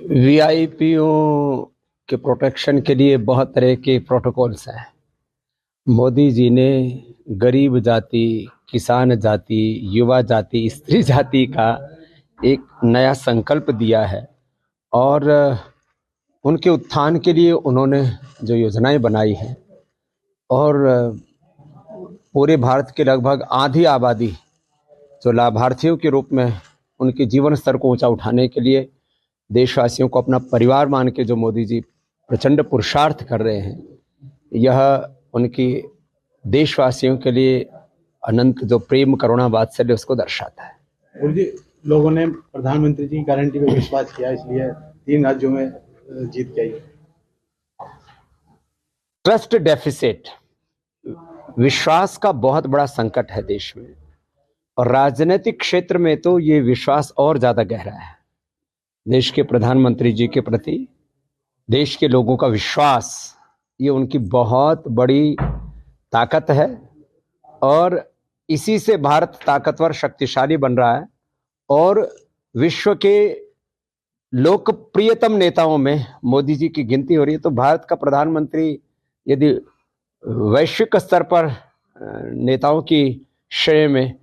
वीआईपीओ के प्रोटेक्शन के लिए बहुत तरह के प्रोटोकॉल्स हैं। मोदी जी ने गरीब जाति, किसान जाति, युवा जाति, स्त्री जाति का एक नया संकल्प दिया है और उनके उत्थान के लिए उन्होंने जो योजनाएं बनाई हैं और पूरे भारत के लगभग आधी आबादी जो लाभार्थियों के रूप में उनके जीवन स्तर को ऊंचा उठाने के लिए देशवासियों को अपना परिवार मान के जो मोदी जी प्रचंड पुरुषार्थ कर रहे हैं, यह उनकी देशवासियों के लिए अनंत जो प्रेम, करुणा, वात्सल्य उसको दर्शाता है। मोदी जी, लोगों ने प्रधानमंत्री जी की गारंटी पे विश्वास किया, इसलिए 3 राज्यों में जीत के आई। ट्रस्ट डेफिसिट, विश्वास का बहुत बड़ा संकट है देश में और राजनीतिक क्षेत्र में तो ये विश्वास और ज्यादा गहरा है। देश के प्रधानमंत्री जी के प्रति देश के लोगों का विश्वास, ये उनकी बहुत बड़ी ताकत है और इसी से भारत ताकतवर, शक्तिशाली बन रहा है और विश्व के लोकप्रियतम नेताओं में मोदी जी की गिनती हो रही है। तो भारत का प्रधानमंत्री यदि वैश्विक स्तर पर नेताओं की श्रेणी में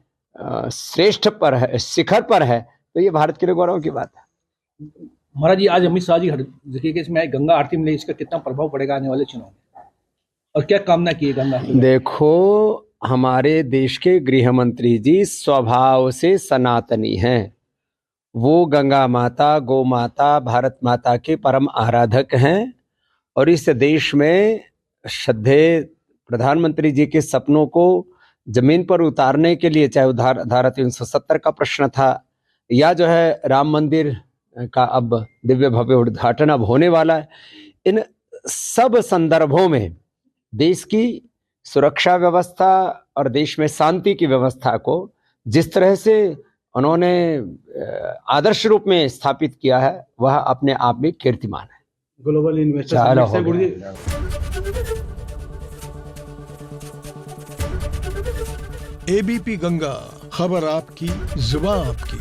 श्रेष्ठ पर है, शिखर पर है, तो ये भारत के लिए गौरव की बात है। महाराज जी, आज अमित शाह जी देखिए कि इसमें गंगा आरती में इसका कितना प्रभाव पड़ेगा आने वाले चुनाव में और क्या कामना की है गंगा आरती में? देखो, हमारे देश के गृह मंत्री जी स्वभाव से सनातनी हैं। वो गंगा माता, गौ माता, भारत माता के परम आराधक हैं और इस देश में श्रद्धेय प्रधानमंत्री जी के सपनों को जमीन पर उतारने के लिए, चाहे धारा 370 का प्रश्न था या जो है राम मंदिर का अब दिव्य भव्य उद्घाटन अब होने वाला है, इन सब संदर्भों में देश की सुरक्षा व्यवस्था और देश में शांति की व्यवस्था को जिस तरह से उन्होंने आदर्श रूप में स्थापित किया है, वह अपने आप में कीर्तिमान है। ग्लोबल इन्वेस्टर एबीपी गंगा, खबर आपकी, जुबान आपकी।